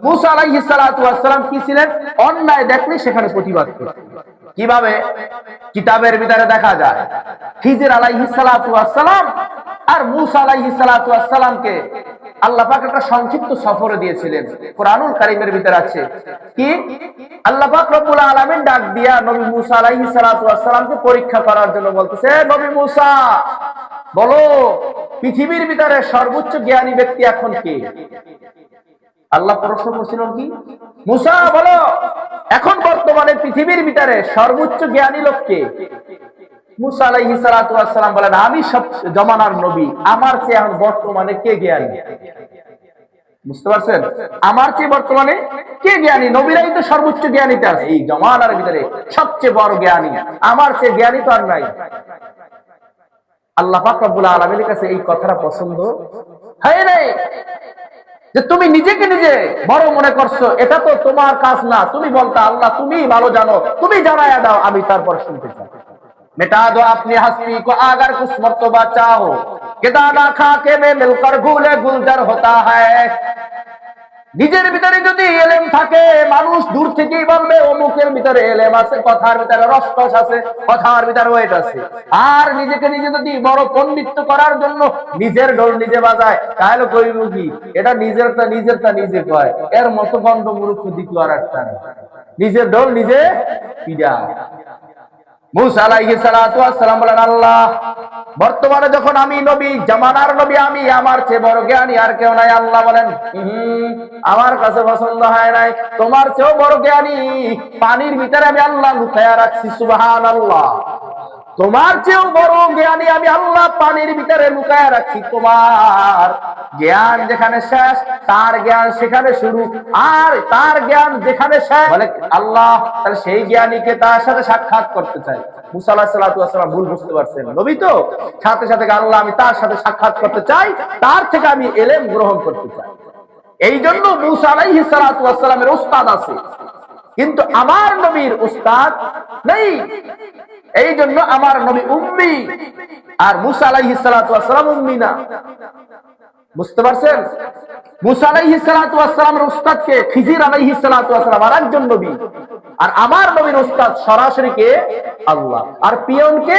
মুসা আলাইহিস সালাতু ওয়াস সালাম কি ছিলেন? অন্যায় দেখলে সেখানে প্রতিবাদ করতেন। কিভাবে? কিতাবের ভিতরে দেখা যায় খিজির আলাইহিস সালাতু ওয়াস সালাম আর মুসা আলাইহিস সালাতু ওয়াস সালামকে আল্লাহ পাক একটা সংক্ষিপ্ত সফরে দিয়েছিলেন। কোরআনুল কারীমের ভিতরে আছে কি আল্লাহ পাক রব্বুল আলামিন ডাক দিয়া নবী মুসা আলাইহিস সালাতু ওয়াস সালামকে পরীক্ষা করার জন্য বলতেছে, নবী মুসা বলো পৃথিবীর ভিতরে সর্বোচ্চ জ্ঞানী ব্যক্তি এখন কে? আল্লাহ প্রশ্ন করছিলেন কি, মুসা বলো এখন বর্তমানে পৃথিবীর ভিতরে সর্বোচ্চ জ্ঞানী লোক কে? মুসা আলাইহিস সালাতু ওয়াস সালাম বলেন, আমি সব জমানার নবী, আমার চেয়ে এখন বর্তমানে কে জ্ঞানী? বুঝতে পারছেন? আমার চেয়ে বর্তমানে কে জ্ঞানী? নবীরাই তো সর্বোচ্চ জ্ঞানীতে আছে এই জমানার ভিতরে, সবচেয়ে বড় জ্ঞানী, আমার চেয়ে জ্ঞানী তো আর নাই। আল্লাহ পাক রব্বুল আলামিনের কাছে এই কথাটা পছন্দ হয় নাই যে তুমি নিজেকে নিজে বড় মনে করছো, এটা তো তোমার কাজ না। তুমি বলতে আল্লাহ তুমি ভালো জানো, তুমি জানায়া দাও, আমি তারপর শুনতে চাই। मिटा दो अपनी हस्ती को अगर कुछ मर्तबा चाहो, किदाना खा के में मिलकर घूले गुलजार होता है। নিজের ভিতরে যদি এলেম থাকে, মানুষ দূর থেকেই বলবে অমুকের ভিতরে এলেম আছে, কথার ভিতরে রসকস আছে, কথার ভিতরে ওয়েট আছে। আর নিজেকে নিজে যদি বড় পণ্ডিত্য করার জন্য নিজের ঢোল নিজে বাজায়, তাহলে কইব কি এটা নিজেরটা নিজে কয়, এর মতো গন্ধ মূর্খ দ্বিতীয় আর একটা না, নিজের ঢোল নিজে পিটায়। মুসা আলাইহিস সালাতু ওয়াস সালাম বলেন, আল্লাহ বর্তমানে যখন আমি নবী, জামানার নবী আমি, আমার চেয়ে বড় জ্ঞানী আর কেউ নাই। আল্লাহ বলেন, আমার কাছে পছন্দ হয় নাই, তোমার চেয়েও বড় জ্ঞানী পানির ভিতরে আমি আল্লাহ লুকায়া রাখছি। সুবহানাল্লাহ, তোমার চেয়েও বড় জ্ঞানী আমি আল্লাহ পানির ভিতরে লুকায়া রাখছি। তোমার জ্ঞান যেখানে শেষ, তার জ্ঞান সেখানে শুরু, আর তার জ্ঞান যেখানে শেষ। বলে আল্লাহ তাহলে সেই জ্ঞানীকে তার সাথে সাক্ষাৎ করতে চাই। মুসা আলাইহিস সালাতু ওয়াস সালাম ভুল বুঝতে পারছেন, নবী তো, সাথে সাথে আল্লাহ আমি তার সাথে সাক্ষাৎ করতে চাই, তার থেকে আমি ইলম গ্রহণ করতে চাই। এই জন্য মুসা আলাইহিস সালাতু ওয়াস সালামের উস্তাদ আছে, কিন্তু আমার নবীর উস্তাদ নেই। এই জন্য আমার নবী উম্মি, আর মুসা আলাইহিস সালাতু ওয়াস সালাম উম্মি না। বুঝতে পারছেন? মুসা আলাইহিস সালাতু ওয়াস সালামের উস্তাদ কে? খিজির আলাইহিস সালাতু ওয়াস সালাম, আরেকজন নবী। আর আমার নবীর উস্তাদ সরাসরি কে? আল্লাহ। আর পিয়ন কে?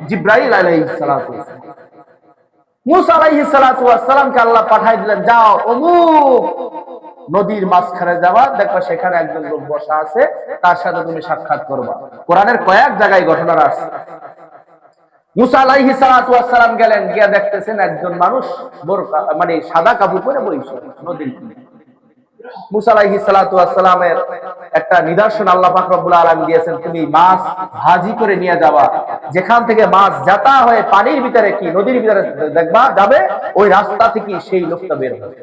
জিবরাইল আলাইহিস সালাতু ওয়াস সালাম। মুসা আলাইহিস সালাতু ওয়াস সালামকে আল্লাহ পাঠিয়ে দিলেন, যাও অমুক নদীর মাঝখানে যাবা, দেখবা সেখানে একজন লোক বসা আছে, তার সাথে তুমি সাক্ষাৎ করবা। কোরআনের কয়েক জায়গায় ঘটনা আছে। মুসা আলাইহিস সালাতু ওয়াস সালাম গেলেন, গিয়া দেখতেছেন একজন মানুষ বোরকা মানে সাদা কাপড় পরে বসে নদীর তীরে। মুসা আলাইহিস সালাতু ওয়াস সালামের একটা নিদর্শন আল্লাহ পাক রব্বুল আলামিন দিয়েছেন, তুমি মাছ ভাজি করে নিয়ে যাবা, যেখান থেকে মাছ যাতা হয়ে পানির ভিতরে কি নদীর ভিতরে দেখবা যাবে, ওই রাস্তা থেকে সেই লোকটা বের হবে।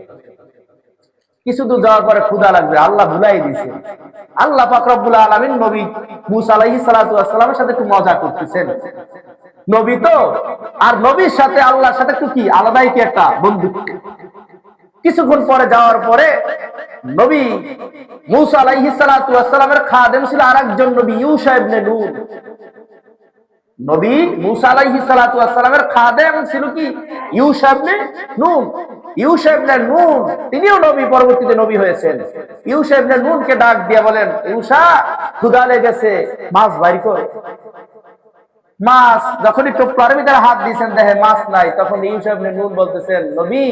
কিছু দূর যাওয়ার পরে ক্ষুধা লাগবে, আল্লাহ ভুলাই দিয়েছে। আল্লাহ পাক রব্বুল আলামিন নবী মুসা আলাইহিস সালাতু ওয়াস সালামের সাথে একটু মজা করতেছেন, নবী তো, আর নবীর সাথে আল্লাহর সাথে একটু কি আলাদাই কি একটা বন্ধুত্ব। কিছুক্ষণ পরে যাওয়ার পরে নবী মুসা আলাইহিস সালাতু ওয়াস সালামের খাদেম ছিল আরেকজন নবী ইউশা ইবনে নূন। নবী মুসা আলাইহিস সালাতু ওয়াস সালামের খাদেম ছিল কি ইউশা ইবনে নূন। ইউশা ইবনে নূন তিনিও নবী, পরবর্তীতে নবী হয়েছেন। ইউশা ইবনে নূনকে ডাক দিয়ে বলেন, ইউশা ক্ষুধা লেগেছে, মাছ বাইর কর। মাছ যখনই টোপলার ভিতরে হাত দিয়েছেন দেখে মাছ নাই, তখন ইউসুফ ইবনে নূন বলতেছেন, নবী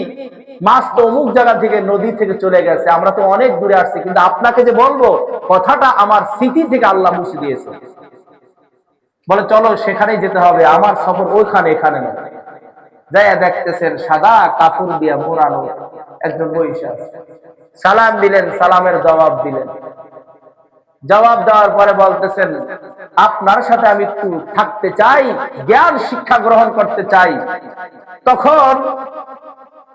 মাছ তো অমুক জায়গা থেকে নদী থেকে চলে গেছে, আমরা তো অনেক দূরে আসছি, কিন্তু আপনাকে যে বলবো কথাটা আমার স্মৃতি থেকে আল্লাহ মুছে দিয়েছে। বলে চলো সেখানেই যেতে হবে, আমার সফর ওইখানে, এখানে না। যাই দেখতেছেন সাদা কাপড় দিয়ে মোড়ানো একজন বৈশা, সালাম দিলেন, সালামের জবাব দিলেন। জবাব দেওয়ার পরে বলতেছেন, আপনার সাথে আমি একটু থাকতে চাই, জ্ঞান শিক্ষা গ্রহণ করতে চাই। তখন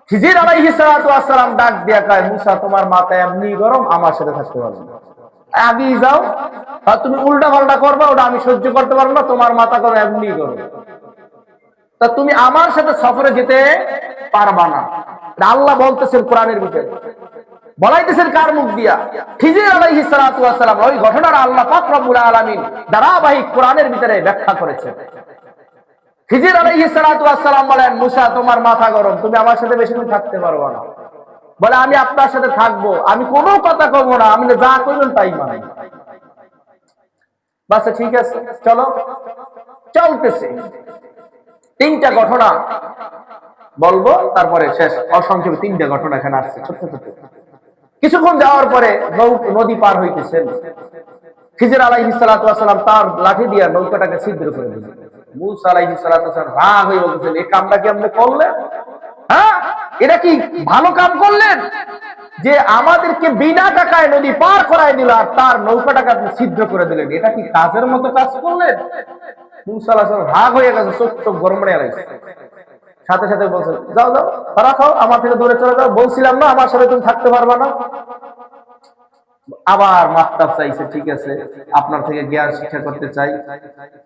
খিজির আলাইহিস সালাতু ওয়াস সালাম ডাক দিয়া কয়, মুসা তোমার মাথা এমনি গরম, আমার সাথে থাকতে পারবে না, আগেই যাও। আর তুমি উল্টা পাল্টা করবা, ওটা আমি সহ্য করতে পারবো না, তোমার মাথা গরম এমনি গরম, তা তুমি আমার সাথে সফরে যেতে পারবা না। আল্লাহ বলতেছেন কোরআনের ভিতরে, বলাইতেছেন কার মুখ দিয়া? খিজির আলাইহিস সালাতু ওয়াস সালাম। ওই ঘটনাটা আল্লাহ পাক রব্বুল আলামিন ধারাবাহিক কোরআনের ভিতরে ব্যাখ্যা করেছেন। খিজির আলাইহিস সালাতু ওয়াস সালাম বলেন, মুসা তোমার মাথা গরম, তুমি আমার সাথে বেশি দিন থাকতে পারবে না। বলে আমি আপনার সাথে থাকবো, আমি কোনো কথা কব না, আমি যা করবেন তাই মানাই। বাচ্চা ঠিক আছে চলো, চলতেছে। তিনটা ঘটনা বলবো তারপরে শেষ। অসংখ্য তিনটা ঘটনা এখানে আসছে ছোট্ট ছোট্ট। কিছুক্ষণ যাওয়ার পরে নদী পার হইতেছেন। খিজির আলাইহিস সালাতু ওয়াস সালাম তার লাঠি দিয়ে নৌকাটাকে ছিদ্র করে দিলেন। মূসা আলাইহিস সালাতু ওয়াস সালাম রাগ হয়ে বলতেছেন, এই কামটা কি আপনি করলেন? হ্যাঁ, এটা কি ভালো কাম করলেন যে আমাদেরকে বিনা টাকায় নদী পার করায় দিল, আর তার নৌকাটাকে আপনি ছিদ্র করে দিলেন? এটা কি কাজের মতো কাজ করলেন? মূসা আলাইহিস সালাম রাগ হয়ে গেছে, চোখ গরম হয়ে গেছে। সাথে সাথে বলছেন, যাও যাও ধরা খাও, আমার থেকে দূরে চলে যাও, বলছিলাম না আমার সাথে তুমি থাকতে পারবা না। আবার মাফ চাইছে, ঠিক আছে আপনার থেকে জ্ঞান শিক্ষা করতে চাই,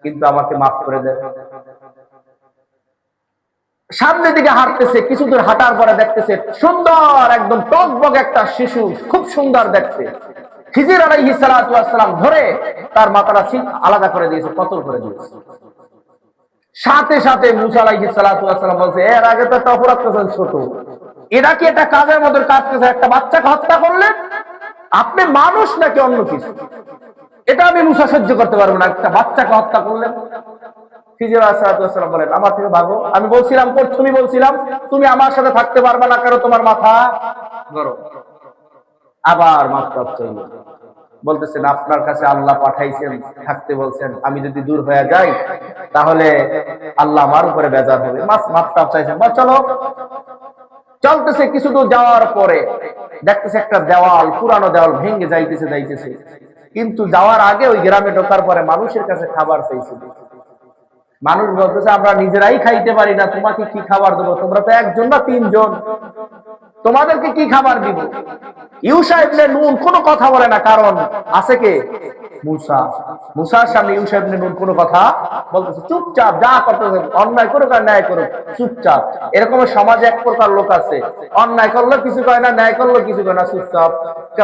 কিন্তু আমাকে মাফ করে দেন। সামনের দিকে হাঁটতেছে, কিছু দূর হাঁটার পরে দেখতেছে সুন্দর একদম টকবক একটা শিশু, খুব সুন্দর দেখতে। খিজির আলাইহিস সালাতু ওয়াস সালাম ধরে তার মাথাটা আলাদা করে দিয়েছে, কতল করে দিয়েছে। সাথে সাথে মূসা আলাইহিস সালাতু ওয়াস সালাম বলছে, এর আগে তো একটা অপরাধ করেছেন ছোট, এরা কি একটা কাজের মতো কাজ করেছে, একটা বাচ্চাকে হত্যা করলেন? আপনি মানুষ নাকি অন্য কিছু? এটা আমি মূসা সহ্য করতে পারবো না, একটা বাচ্চাকে হত্যা করলেন। খিজির আলাইহিস সালাতু ওয়াস সালাম বলেন, আমার থেকে ভাগো, আমি বলছিলাম প্রথমে বলছিলাম তুমি আমার সাথে থাকতে পারবে না, কারণ তোমার মাথা গরম। আবার মাফ চাইলেন, বলতেছেন আপনার কাছে আল্লাহ পাঠাইছেন, থাকতে বলছেন, আমি যদি দূর হয়ে যাই তাহলে আল্লাহ আমার উপরে বেজার হবে। মাফ চাইছেন, চলো। চলতেছে, কিছু দূর যাওয়ার পরে দেখতেছে একটা দেওয়াল, পুরানো দেওয়াল ভেঙে যাইতেছে। কিন্তু যাওয়ার আগে ওই গ্রামে ঢোকার পরে মানুষের কাছে খাবার চাইছিল। মানুষ বলতেছে, আমরা নিজেরাই খাইতে পারি না, তোমাকে কি খাবার দেবো? তোমরা তো একজন না তিনজন, তোমাদেরকে কি খাবার দিব? ইউশা ইবনে নুন কোনো কথা বলে না, কারণ আছে কে? মূসা। মূসার সামনে ইউশা ইবনে নুন কোনো কথা বলতেছে, চুপচাপ যা করতেছে, অন্যায় করুক আর ন্যায় করুক চুপচাপ। এরকম সমাজে এক প্রকার লোক আছে, অন্যায় করলে কিছু কয় না, ন্যায় করলে কিছু কয় না, চুপচাপ।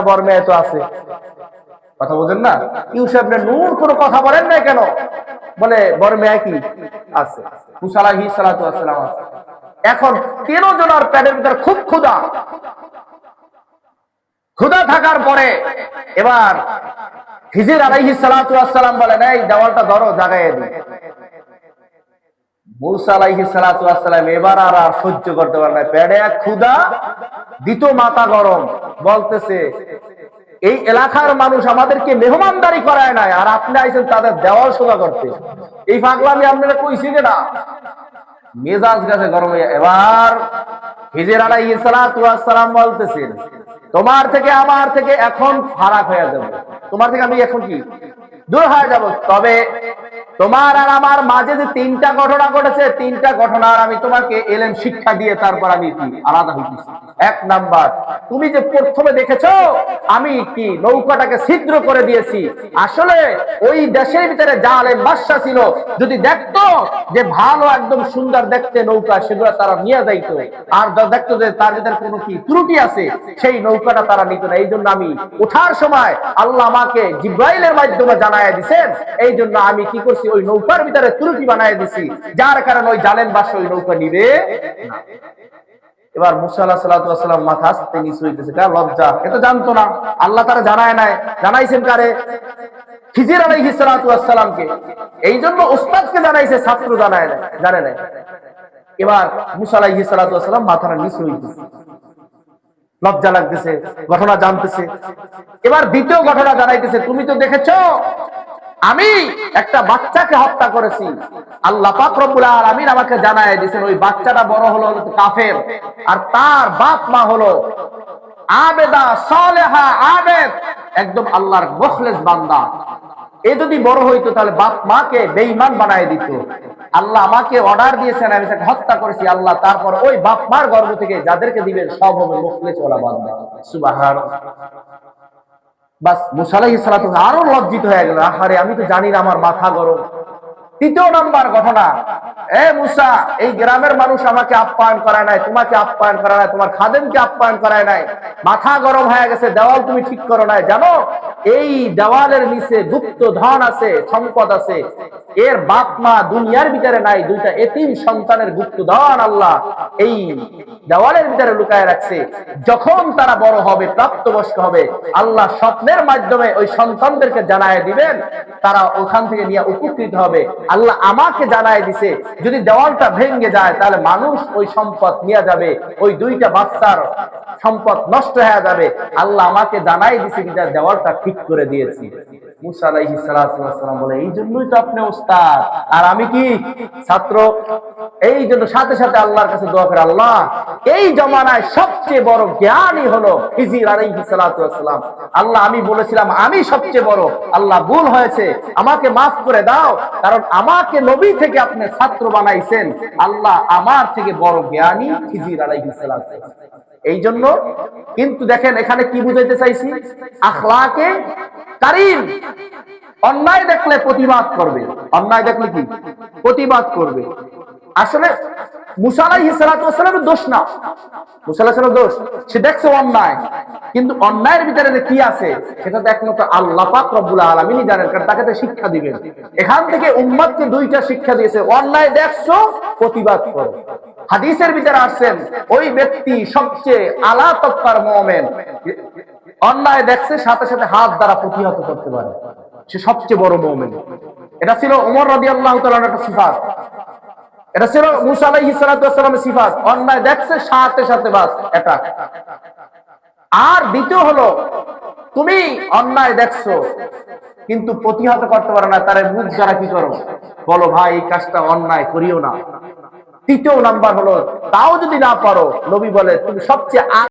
বড় মেয়ে তো আছে, কথা বোঝেন না? ইউসুফ ইবনে নূন কোনো কথা বলেন না কেন? বলে বড় মেয়ে কি আছে, মূসা আলাইহিস সালাতু ওয়াস সালাম আছে। এখন 13 জনের পেটের ভিতর খুব ক্ষুধা থাকার পরে এবার খিজির আলাইহিস সালাতু ওয়াস সালাম বলেন, এই দেওয়ালটা ধরো, জাগাইয়ে দিই। মূসা আলাইহিস সালাতু ওয়াস সালাম এবার আর সহ্য করতে পারে না, পেটে এক ক্ষুধা, দ্বিতীয় মাথা গরম, বলতেছে এই এলাকার মানুষ আমাদেরকে মেহমানদারি করায় নাই, আর আপনি আইছেন তাদের দেওয়াল সোজা করতে। এই পাগলামি আপনারা কইছি না? মেজাজ গেছে গরম হয়ে। এবার খিজির আলাইহিস সালাতু ওয়াস সালাম বলতেছেন, তোমার থেকে আমার থেকে এখন ফারাক হয়ে যাবে, তোমার থেকে আমি এখন কি দূর হয়ে যাব। তবে তোমার আর আমার মাঝে যে 3টা ঘটনা ঘটেছে, 3টা ঘটনার আমি তোমাকে এলেম শিক্ষা দিয়ে তারপর আমি কি আলাদা হইতেছি। 1 নাম্বার, তুমি যে প্রথমে দেখেছো আমি কি নৌকাটাকে ছিদ্র করে দিয়েছি, আসলে ওই দেশের ভিতরে জালেম বাদশা ছিল, যদি দেখতো যে ভালো একদম সুন্দর দেখতে নৌকা, সেগুলো তারা নিয়ে যাইতো, আর দেখতো যে তার ভিতরে কোনো কি ত্রুটি আছে, সেই নৌকাটা তারা নিত না। এই জন্য আমি ওঠার সময় আল্লাহ আমাকে জিব্রাইলের মাধ্যমে জানায় দিছেন, এই জন্য আমি কি করছি, ওই নৌকার ভিতরে ত্রুটি বানায় দিছি, যার কারণে ওই জালেম বাদশা ওই নৌকা নিবে না। এবার মূসা আলাইহিস সালাতু ওয়াস সালাম মাথা আস্তে নিচু হইতেছে, কার লজ্জা, এ তো জানতো না, আল্লাহ তারা জানায় নাই, জানাইছেন কারে? খিজির আলাইহিস সালাতু ওয়াস সালামকে। এই জন্য উস্তাদকে জানাইছে, ছাত্র জানে নাই। এবার মূসা আলাইহিস সালাতু ওয়াস সালাম মাথাটা নিচু হইতেছে, লজ্জা লাগতেছে, ঘটনা জানতেছে। এবার দ্বিতীয় ঘটনা জানাইতেছে, তুমি তো দেখেছো আমি একটা বাচ্চাকে হত্যা করেছি, আল্লাহ পাক রব্বুল আলামিন আমাকে জানায় দিয়েছেন ওই বাচ্চাটা বড় হলো কাফের, আর তার বাপ মা হলো আবেদা সালেহা আবেদ, একদম আল্লাহর মুখলেস বান্দা। এ যদি বড় হইতো তাহলে বাপ মাকে বেঈমান বানায় দিত। আল্লাহ আমাকে অর্ডার দিয়েছেন, আমি তাকে হত্যা করেছি, আল্লাহ তারপর ওই বাপ মার গর্ভ থেকে যাদেরকে দিবেন সব হবে মুখলেস ওয়ালা বান্দা। সুবহানাল্লাহ। বাস মূসা আলাইহিস সালাতু আরো লজ্জিত হয়ে গেল, আহারে আমি তো জানি না, আমার মাথা গরম। 3 নাম্বার ঘটনা, এ মূসা, এই গ্রামের মানুষ আমাকে আপ্যায়ন করায় নাই, তোমাকে আপ্যায়ন করায় নাই, তোমার খাদেমকে আপ্যায়ন করায় নাই, মাথা গরম হয়ে গেছে, দেওয়াল তুমি ঠিক করো নাই, জানো এই দেওয়ালের নিচে গুপ্ত ধন আছে, সম্পদ আছে, এর বাপ মা দুনিয়ার ভিতরে নাই, দুইটা এতিম সন্তানের গুপ্ত ধন আল্লাহ এই দেওয়ালের ভিতরে লুকায় রাখছে। যখন তারা বড় হবে, প্রাপ্তবয়স্ক হবে, আল্লাহ স্বপ্নের মাধ্যমে ওই সন্তানদেরকে জানায় দিবেন, তারা ওখান থেকে নিয়ে উপকৃত হবে। আল্লাহ আমাকে জানায় দিছে, যদি দেওয়ালটা ভেঙে যায় তাহলে মানুষ ওই সম্পদ নিয়ে যাবে, ওই দুইটা বাচ্চার সম্পদ নষ্ট হয়ে যাবে। আল্লাহ আমাকে জানাই দিছে, বিদায় দেওয়ালটা ঠিক করে দিয়েছি। মুসা আলাইহিস সালাম বলে, এই জন্যই তো আপনি ওস্তাদ আর আমি কি ছাত্র। এই জন্য সাথে সাথে আল্লাহর কাছে দোয়া করে, আল্লাহ এই জমানায় সবচেয়ে বড় জ্ঞানী হলো খিজির আলাইহিস সালাম। আল্লাহ আমি বলেছিলাম আমি সবচেয়ে বড়, আল্লাহ ভুল হয়েছে, আমাকে মাফ করে দাও, কারণ আমাকে নবী থেকে আপনি ছাত্র বানাইছেন। আল্লাহ আমার থেকে বড় জ্ঞানী খিজির আলাইহিস সালাম। এই জন্য কিন্তু দেখেন এখানে কি বুঝাইতে চাইছি, আখলাকে কারীম। অন্যায় দেখলে প্রতিবাদ করবে, অন্যায় দেখলে কি প্রতিবাদ করবে। আসলে মুসা আলাইহিস সালামের দোষ না, মুসা আলাইহিস সালামের দোষ, সে দেখছে অন্যায়, কিন্তু অন্যায়ের ভিতরে যে কি আছে সেটা তো একমাত্র আল্লাহ পাক রব্বুল আলামিনই জানেন, কারণ তাকে তো শিক্ষা দিবেন। এখান থেকে উম্মতকে দুইটা শিক্ষা দিয়েছে, অন্যায় দেখছো প্রতিবাদ করো। হাদিসের ভিতরে আসছেন ওই ব্যক্তি সবচেয়ে আলা তক্কার মুমিন, অন্যায় দেখছে সাথে সাথে হাত দ্বারা প্রতিহত করতে পারে, সে সবচেয়ে বড় মুমিন। এটা ছিল ওমর রাদিয়াল্লাহু তাআলার একটা সিফাত, এটা ছিল মুসা আলাইহিস সালামের সিফাত, অন্যায় দেখছে সাথে সাথে বাস এটা। আর দ্বিতীয় হলো, তুমি অন্যায় দেখছো কিন্তু প্রতিহত করতে পারো না, তারে মুখ দ্বারা কি করো, বলো ভাই এই কাজটা অন্যায় করিও না। তৃতীয় নাম্বার হলো, তাও যদি না পারো, নবী বলে তুমি সবচেয়ে